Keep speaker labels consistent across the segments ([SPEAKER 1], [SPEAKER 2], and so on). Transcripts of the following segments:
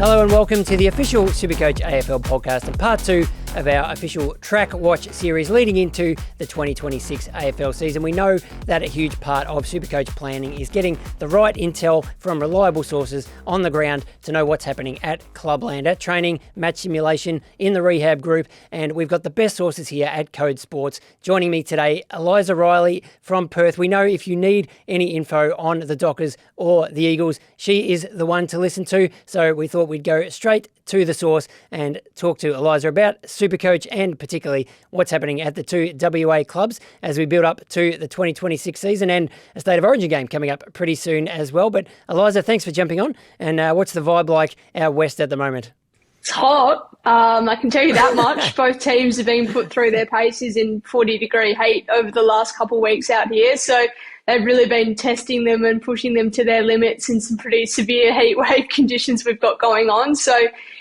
[SPEAKER 1] Hello and welcome to the official SuperCoach AFL podcast and part 2 of our official Track Watch series leading into the 2026 AFL season. We know that a huge part of SuperCoach planning is getting the right intel from reliable sources on the ground to know what's happening at Clubland, at training, match simulation, in the rehab group, and we've got the best sources here at CODE Sports. Joining me today, Eliza Reilly from Perth. We know if you need any info on the Dockers or the Eagles, she is the one to listen to, so we thought we'd go straight to the source and talk to Eliza about SuperCoach and particularly what's happening at the two WA clubs as we build up to the 2026 season and a State of Origin game coming up pretty soon as well. But Eliza, thanks for jumping on. And what's the vibe like out west at the moment?
[SPEAKER 2] It's hot. I can tell you that much. Both teams have been put through their paces in 40-degree heat over the last couple of weeks out here. So they've really been testing them and pushing them to their limits in some pretty severe heat wave conditions we've got going on. So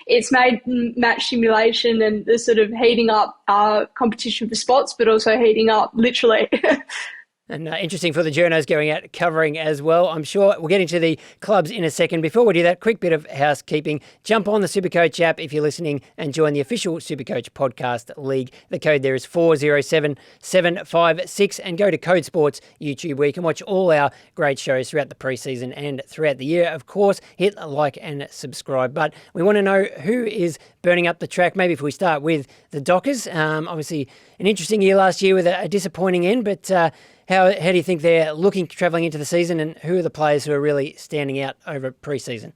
[SPEAKER 2] it's made match simulation and the sort of heating up competition for spots, but also heating up literally.
[SPEAKER 1] And interesting for the journos going out covering as well. I'm sure we'll get into the clubs in a second. Before we do that, quick bit of housekeeping. Jump on the SuperCoach app if you're listening and join the official SuperCoach podcast league. The code there is 407756 and go to CODE Sports YouTube where you can watch all our great shows throughout the preseason and throughout the year. Of course, hit like and subscribe. But we want to know who is burning up the track. Maybe if we start with the Dockers. Obviously, an interesting year last year with a disappointing end, but how do you think they're looking travelling into the season, and who are the players who are really standing out over pre-season?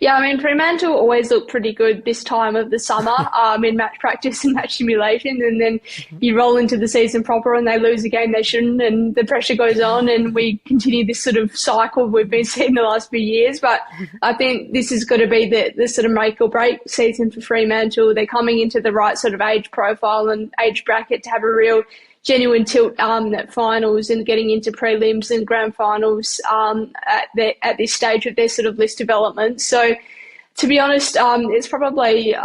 [SPEAKER 2] Yeah, I mean, Fremantle always look pretty good this time of the summer in match practice and match simulation, and then you roll into the season proper and they lose a game they shouldn't, and the pressure goes on, and we continue this sort of cycle we've been seeing the last few years. But I think this is going to be the sort of make or break season for Fremantle. They're coming into the right sort of age profile and age bracket to have a real genuine tilt at finals and getting into prelims and grand finals at this stage of their sort of list development. So to be honest, it's probably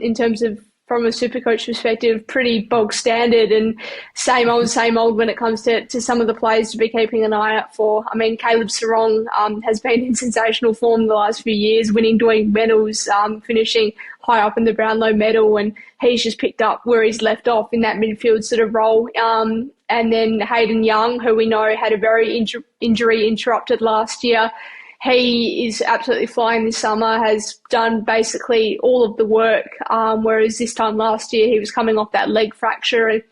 [SPEAKER 2] in terms of from a SuperCoach perspective, pretty bog standard and same old when it comes to some of the players to be keeping an eye out for. I mean, Caleb Sarong has been in sensational form the last few years, winning doing medals, finishing high up in the Brownlow medal, and he's just picked up where he's left off in that midfield sort of role. And then Haydn Young, who we know had a very injury interrupted last year. He is absolutely flying this summer, has done basically all of the work, whereas this time last year he was coming off that leg fracture and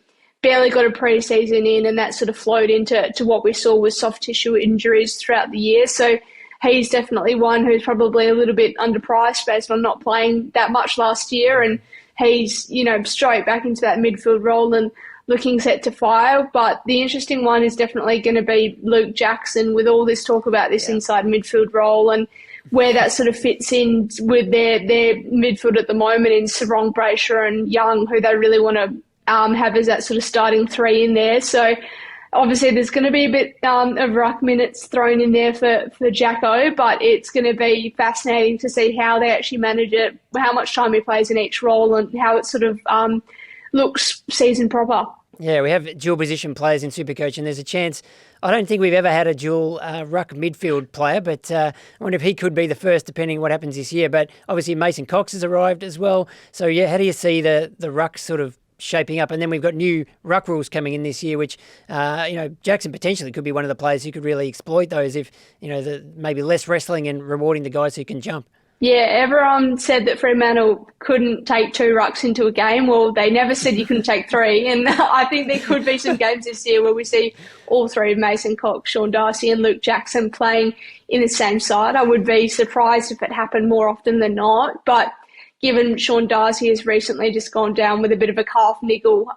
[SPEAKER 2] barely got a pre-season in, and that sort of flowed into what we saw with soft tissue injuries throughout the year. So he's definitely one who's probably a little bit underpriced based on not playing that much last year, and he's, straight back into that midfield role and looking set to fire. But the interesting one is definitely going to be Luke Jackson, with all this talk about this inside midfield role and where that sort of fits in with their midfield at the moment in Sarong, Brayshaw and Young, who they really want to have as that sort of starting three in there. So obviously there's going to be a bit of ruck minutes thrown in there for Jacko, but it's going to be fascinating to see how they actually manage it, how much time he plays in each role and how it sort of looks season proper.
[SPEAKER 1] Yeah, we have dual position players in SuperCoach, and there's a chance. I don't think we've ever had a dual ruck midfield player, but I wonder if he could be the first, depending on what happens this year. But obviously Mason Cox has arrived as well. So yeah, how do you see the ruck sort of shaping up? And then we've got new ruck rules coming in this year, which Jackson potentially could be one of the players who could really exploit those if maybe less wrestling and rewarding the guys who can jump.
[SPEAKER 2] Yeah, everyone said that Fremantle couldn't take 2 rucks into a game. Well, they never said you couldn't take 3. And I think there could be some games this year where we see all 3, Mason Cox, Sean Darcy and Luke Jackson, playing in the same side. I would be surprised if it happened more often than not. But given Sean Darcy has recently just gone down with a bit of a calf niggle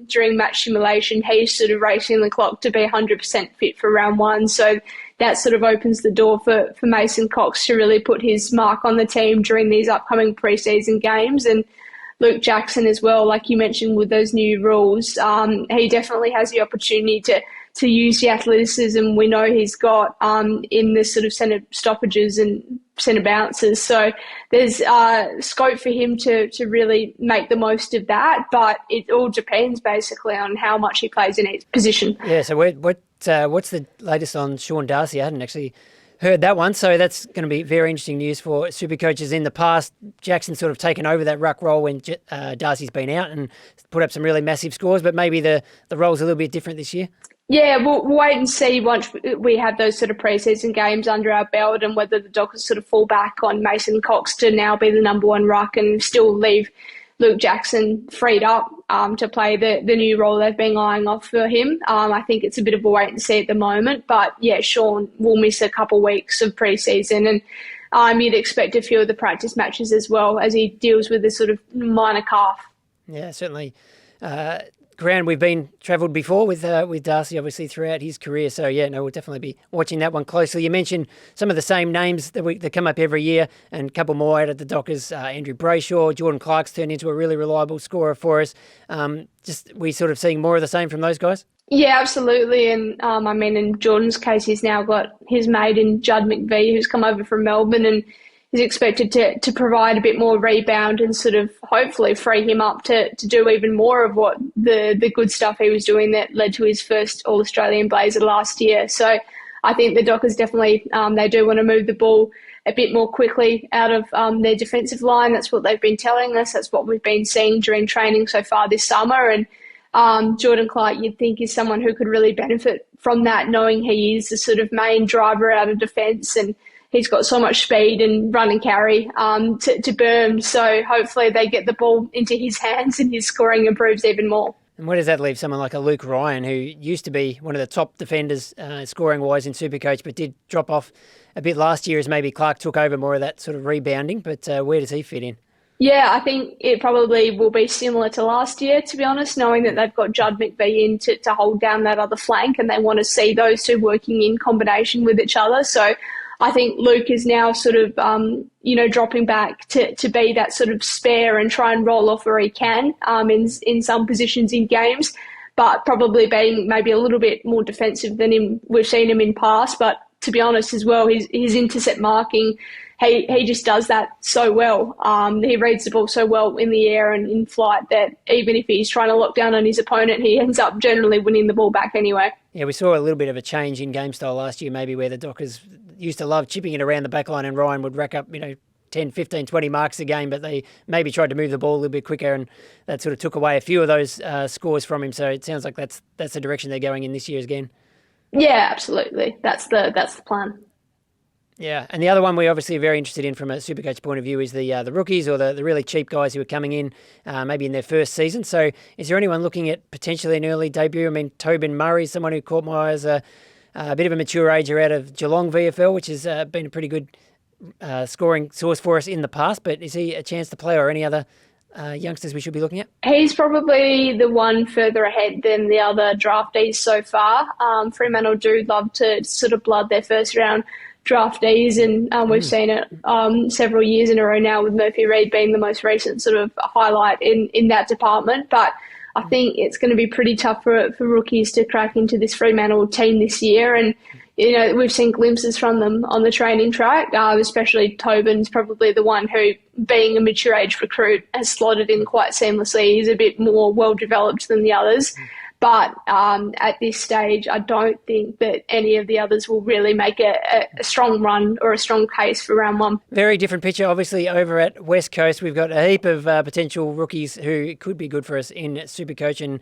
[SPEAKER 2] during match simulation, he's sort of racing the clock to be 100% fit for round 1. So that sort of opens the door for Mason Cox to really put his mark on the team during these upcoming pre-season games. And Luke Jackson as well, like you mentioned with those new rules, he definitely has the opportunity to use the athleticism we know he's got in the sort of centre stoppages and centre bounces. So there's scope for him to really make the most of that, but it all depends basically on how much he plays in each position.
[SPEAKER 1] Yeah, so what's the latest on Sean Darcy? I hadn't actually heard that one. So that's going to be very interesting news for SuperCoaches. In the past, Jackson's sort of taken over that ruck role when Darcy's been out and put up some really massive scores, but maybe the role's a little bit different this year.
[SPEAKER 2] Yeah, we'll wait and see once we have those sort of pre-season games under our belt and whether the Dockers sort of fall back on Mason Cox to now be the number one ruck and still leave Luke Jackson freed up to play the new role they've been eyeing off for him. I think it's a bit of a wait and see at the moment. But, yeah, Sean will miss a couple of weeks of pre-season and you'd expect a few of the practice matches as well as he deals with this sort of minor calf.
[SPEAKER 1] Yeah, certainly. Ground we've been travelled before with Darcy, obviously, throughout his career. So, yeah, no, we'll definitely be watching that one closely. You mentioned some of the same names that come up every year and a couple more out of the Dockers. Andrew Brayshaw, Jordan Clark's turned into a really reliable scorer for us. We sort of seeing more of the same from those guys?
[SPEAKER 2] Yeah, absolutely. And in Jordan's case, he's now got his mate in Judd McVie, who's come over from Melbourne and is expected to provide a bit more rebound and sort of hopefully free him up to do even more of what the good stuff he was doing that led to his first All-Australian Blazer last year. So I think the Dockers definitely, they do want to move the ball a bit more quickly out of their defensive line. That's what they've been telling us. That's what we've been seeing during training so far this summer. And Jordan Clark, you'd think, is someone who could really benefit from that, knowing he is the sort of main driver out of defence and he's got so much speed and run and carry to burn. So hopefully they get the ball into his hands and his scoring improves even more.
[SPEAKER 1] And where does that leave someone like a Luke Ryan, who used to be one of the top defenders scoring-wise in SuperCoach, but did drop off a bit last year as maybe Clark took over more of that sort of rebounding? But where does he fit in?
[SPEAKER 2] Yeah, I think it probably will be similar to last year, to be honest, knowing that they've got Judd McVie in to hold down that other flank and they want to see those two working in combination with each other. So I think Luke is now sort of, dropping back to be that sort of spare and try and roll off where he can in some positions in games, but probably being maybe a little bit more defensive than we've seen him in past. But to be honest as well, his intercept marking, he just does that so well. He reads the ball so well in the air and in flight that even if he's trying to lock down on his opponent, he ends up generally winning the ball back anyway.
[SPEAKER 1] Yeah, we saw a little bit of a change in game style last year, maybe where the Dockers used to love chipping it around the back line and Ryan would rack up, 10, 15, 20 marks a game, but they maybe tried to move the ball a little bit quicker and that sort of took away a few of those scores from him. So it sounds like that's the direction they're going in this year again.
[SPEAKER 2] Yeah, absolutely. That's the plan.
[SPEAKER 1] Yeah, and the other one we're obviously very interested in from a SuperCoach point of view is the rookies or the really cheap guys who are coming in maybe in their first season. So is there anyone looking at potentially an early debut? I mean, Tobin Murray, someone who caught my eye as a bit of a mature ager out of Geelong VFL, which has been a pretty good scoring source for us in the past. But is he a chance to play or any other youngsters we should be looking at? He's
[SPEAKER 2] probably the one further ahead than the other draftees so far. Fremantle do love to sort of blood their first round draftees, and we've seen it several years in a row now with Murphy Reid being the most recent sort of highlight in that department. But I think it's going to be pretty tough for rookies to crack into this Fremantle team this year. And, we've seen glimpses from them on the training track, especially Tobin's probably the one who, being a mature age recruit, has slotted in quite seamlessly. He's a bit more well-developed than the others. But at this stage, I don't think that any of the others will really make a strong run or a strong case for round one. Very different picture, obviously, over at West Coast. We've got a heap of potential rookies who could be good for us in SuperCoach. And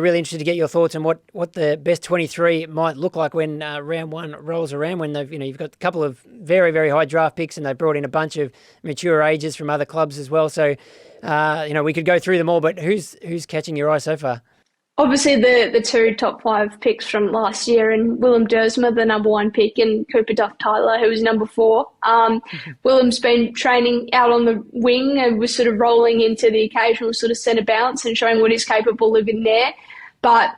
[SPEAKER 2] really interested to get your thoughts on what the best 23 might look like when round one rolls around, when you've got a couple of very, very high draft picks and they've brought in a bunch of mature ages from other clubs as well. So, we could go through them all, but who's catching your eye so far? Obviously, the two top five picks from last year, and Willem Dersma, the number one pick, and Cooper Duff-Tyler, who was number 4. Willem's been training out on the wing and was sort of rolling into the occasional sort of centre bounce and showing what he's capable of in there. But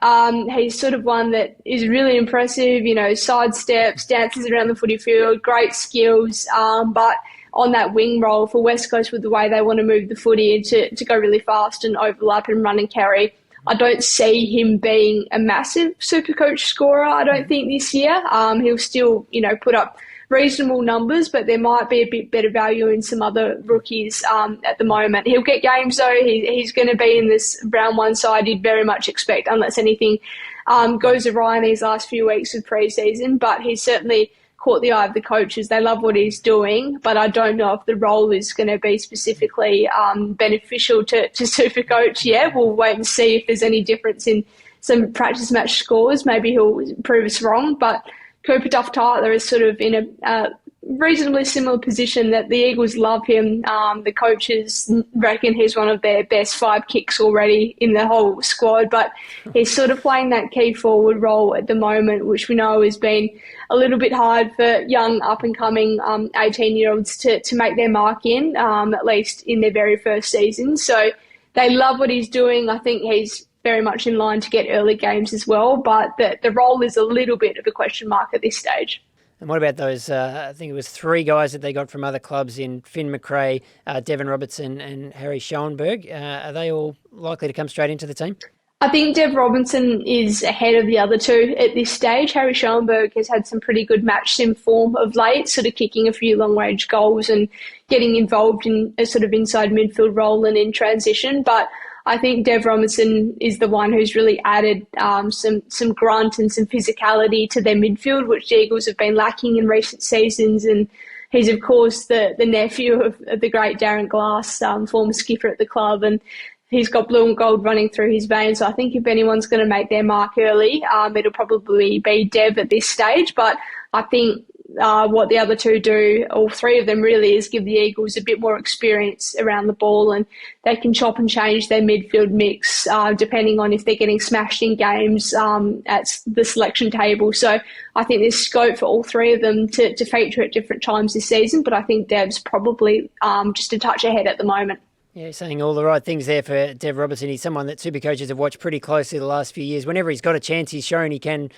[SPEAKER 2] he's sort of one that is really impressive, sidesteps, dances around the footy field, great skills, but on that wing role for West Coast with the way they want to move the footy to go really fast and overlap and run and carry, I don't see him being a massive SuperCoach scorer, I don't think, this year. He'll still, put up reasonable numbers, but there might be a bit better value in some other rookies at the moment. He'll get games, though. He's going to be in this round one side you'd very much expect, unless anything goes awry in these last few weeks of pre-season. But he's certainly caught the eye of the coaches. They love what he's doing, but I don't know if the role is going to be specifically beneficial to SuperCoach yet. We'll wait and see if there's any difference in some practice match scores. Maybe he'll prove us wrong, but Cooper Duff-Tyler is sort of in a reasonably similar position, that the Eagles love him. The coaches reckon he's one of their best 5 kicks already in the whole squad, but he's sort of playing that key forward role at the moment, which we know has been a little bit hard for young up-and-coming 18-year-olds to make their mark in, at least in their very first season. So they love what he's doing. I think he's very much in line to get early games as well, but the role is a little bit of a question mark at this stage.
[SPEAKER 1] And what about those, I think it was 3 guys that they got from other clubs in Finn McRae, Devon Robertson and Harry Schoenberg? Are they all likely to come straight into the team?
[SPEAKER 2] I think Dev Robinson is ahead of the other 2 at this stage. Harry Schoenberg has had some pretty good match sim form of late, sort of kicking a few long-range goals and getting involved in a sort of inside midfield role and in transition. But I think Dev Robinson is the one who's really added some grunt and some physicality to their midfield, which the Eagles have been lacking in recent seasons. And he's, of course, the nephew of the great Darren Glass, former skipper at the club, and he's got blue and gold running through his veins. So I think if anyone's going to make their mark early, it'll probably be Dev at this stage. But I think what the other 2 do, all 3 of them really, is give the Eagles a bit more experience around the ball, and they can chop and change their midfield mix depending on if they're getting smashed in games at the selection table. So I think there's scope for all 3 of them to feature at different times this season, but I think Dev's probably just a touch ahead at the moment.
[SPEAKER 1] Yeah, saying all the right things there for Dev Robertson. He's someone that SuperCoaches have watched pretty closely the last few years. Whenever he's got a chance, he's shown he can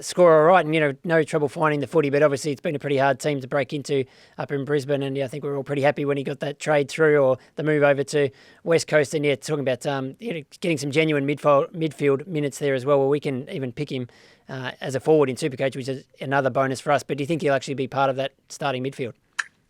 [SPEAKER 1] score all right, and no trouble finding the footy, but obviously it's been a pretty hard team to break into up in Brisbane, and I think we're all pretty happy when he got that trade through, or the move over to West Coast, and talking about getting some genuine midfield minutes there as well, where we can even pick him as a forward in SuperCoach, which is another bonus for us. But do you think he'll actually be part of that starting midfield?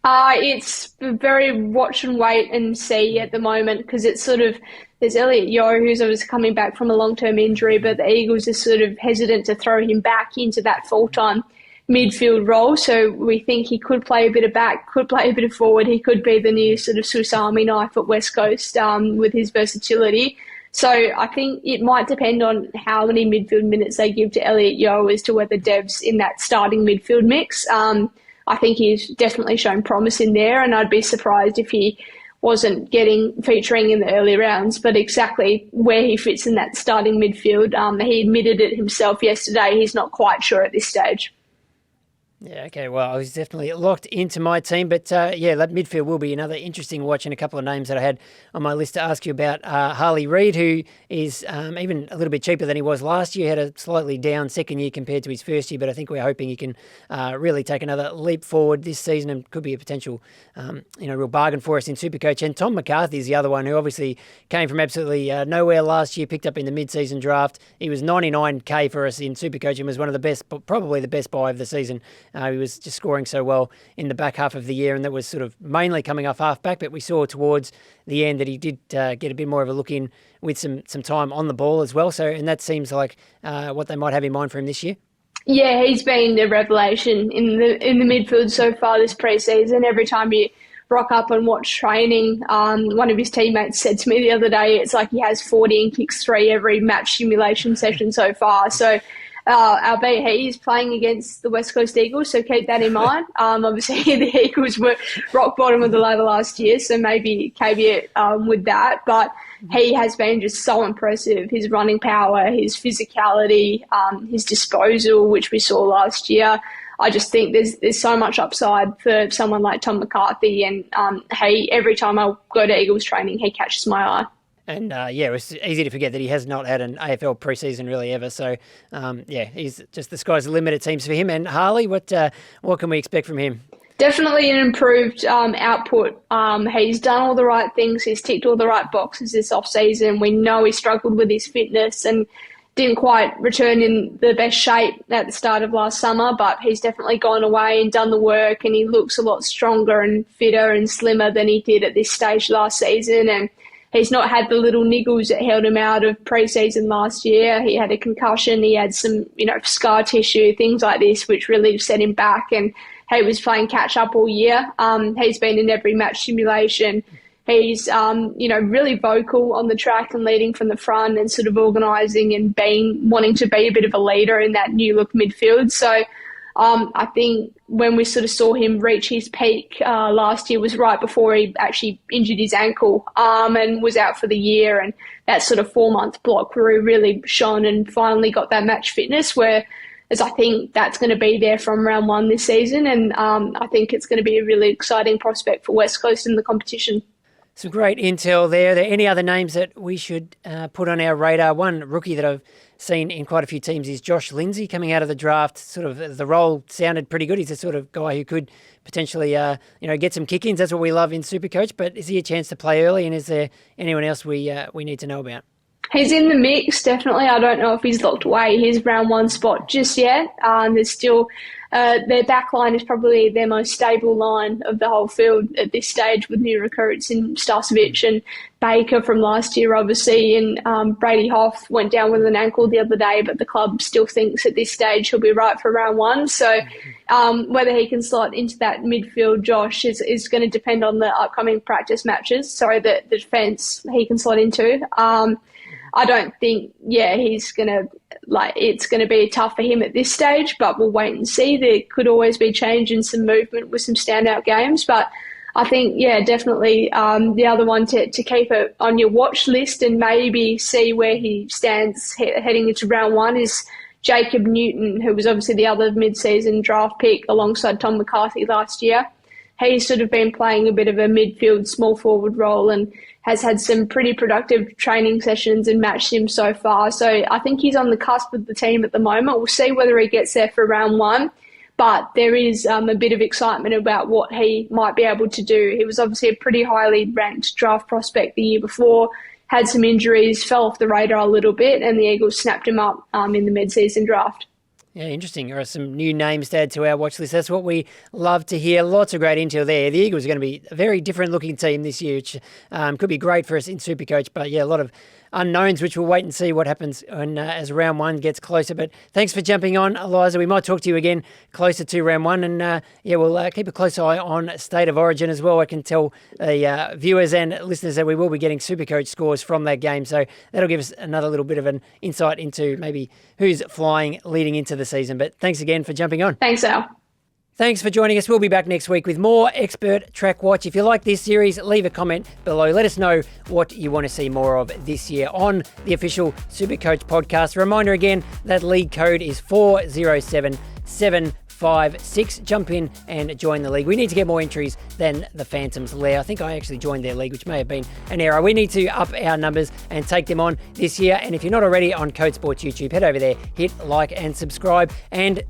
[SPEAKER 2] It's very watch and wait and see at the moment, because it's sort of, there's Elliot Yeo, who's obviously coming back from a long-term injury, but the Eagles are sort of hesitant to throw him back into that full-time midfield role. So we think he could play a bit of back, could play a bit of forward. He could be the new sort of Swiss Army knife at West Coast with his versatility. So I think it might depend on how many midfield minutes they give to Elliot Yeo as to whether Dev's in that starting midfield mix. I think he's definitely shown promise in there, and I'd be surprised if he wasn't featuring in the early rounds. But exactly where he fits in that starting midfield, he admitted it himself yesterday. He's not quite sure at this stage.
[SPEAKER 1] Yeah, okay. Well, I was definitely locked into my team, but that midfield will be another interesting watch, and a couple of names that I had on my list to ask you about. Harley Reid, who is even a little bit cheaper than he was last year, had a slightly down second year compared to his first year, but I think we're hoping he can really take another leap forward this season, and could be a potential, real bargain for us in SuperCoach. And Tom McCarthy is the other one, who obviously came from absolutely nowhere last year, picked up in the mid-season draft. He was 99k for us in SuperCoach and was one of the best, probably the best buy of the season. He was just scoring so well in the back half of the year, and that was sort of mainly coming off half-back, but we saw towards the end that he did get a bit more of a look in with some time on the ball as well. So, and that seems like what they might have in mind for him this year.
[SPEAKER 2] Yeah, he's been a revelation in the midfield so far this pre-season. Every time you rock up and watch training, one of his teammates said to me the other day, it's like he has 40 and kicks 3 every match simulation session so far. So albeit he is playing against the West Coast Eagles, so keep that in mind. Obviously, the Eagles were rock bottom of the ladder last year, so maybe caveat with that. But he has been just so impressive. His running power, his physicality, his disposal, which we saw last year. I just think there's so much upside for someone like Tom McCarthy. And every time I go to Eagles training, he catches my eye.
[SPEAKER 1] And, it was easy to forget that he has not had an AFL preseason really ever. So, he's just the sky's the limit, it seems, for him. And Harley, what can we expect from him?
[SPEAKER 2] Definitely an improved output. He's done all the right things. He's ticked all the right boxes this off-season. We know he struggled with his fitness and didn't quite return in the best shape at the start of last summer, but he's definitely gone away and done the work, and he looks a lot stronger and fitter and slimmer than he did at this stage last season. And he's not had the little niggles that held him out of pre-season last year. He had a concussion, he had some, scar tissue, things like this, which really set him back. And he was playing catch up all year. He's been in every match simulation. He's, really vocal on the track and leading from the front and sort of organising and wanting to be a bit of a leader in that new look midfield. So I think when we sort of saw him reach his peak last year was right before he actually injured his ankle and was out for the year. And that sort of 4-month block where he really shone and finally got that match fitness, whereas I think that's going to be there from round 1 this season. And I think it's going to be a really exciting prospect for West Coast in the competition.
[SPEAKER 1] Some great intel there. Are there any other names that we should put on our radar? One rookie that I've seen in quite a few teams is Josh Lindsay coming out of the draft. Sort of the role sounded pretty good. He's the sort of guy who could potentially, get some kick-ins. That's what we love in SuperCoach. But is he a chance to play early? And is there anyone else we need to know about?
[SPEAKER 2] He's in the mix, definitely. I don't know if he's locked away his round 1 spot just yet. There's still their back line is probably their most stable line of the whole field at this stage with new recruits in Starcevic and Baker from last year, obviously. And Brady Hoff went down with an ankle the other day, but the club still thinks at this stage he'll be right for round 1. So whether he can slot into that midfield, Josh, is going to depend on the upcoming practice matches. Sorry, the defence he can slot into. I don't think, he's going to, it's going to be tough for him at this stage, but we'll wait and see. There could always be change and some movement with some standout games. But I think, definitely the other one to keep it on your watch list and maybe see where he stands heading into round 1 is Jacob Newton, who was obviously the other mid-season draft pick alongside Tom McCarthy last year. He's sort of been playing a bit of a midfield small forward role and has had some pretty productive training sessions and match sim so far. So I think he's on the cusp of the team at the moment. We'll see whether he gets there for round 1. But there is a bit of excitement about what he might be able to do. He was obviously a pretty highly ranked draft prospect the year before, had some injuries, fell off the radar a little bit, and the Eagles snapped him up in the mid-season draft.
[SPEAKER 1] Yeah, interesting. There are some new names to add to our watch list. That's what we love to hear. Lots of great intel there. The Eagles are going to be a very different looking team this year, which could be great for us in SuperCoach. But a lot of unknowns, which we'll wait and see what happens as round 1 gets closer. But thanks for jumping on, Eliza. We might talk to you again closer to round 1. And we'll keep a close eye on State of Origin as well. I can tell the viewers and listeners that we will be getting SuperCoach scores from that game. So that'll give us another little bit of an insight into maybe who's flying leading into the season. But thanks again for jumping on.
[SPEAKER 2] Thanks, Al.
[SPEAKER 1] Thanks for joining us. We'll be back next week with more Expert Track Watch. If you like this series, leave a comment below. Let us know what you want to see more of this year on the official SuperCoach podcast. A reminder again, that league code is 407756. Jump in and join the league. We need to get more entries than the Phantoms Lair. I think I actually joined their league, which may have been an error. We need to up our numbers and take them on this year. And if you're not already on CODE Sports YouTube, head over there, hit like and subscribe to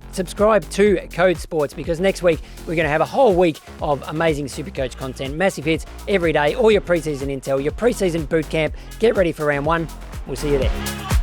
[SPEAKER 1] CODE Sports, because next week we're going to have a whole week of amazing SuperCoach content, massive hits every day, all your preseason intel, your preseason boot camp. Get ready for round 1. We'll see you there.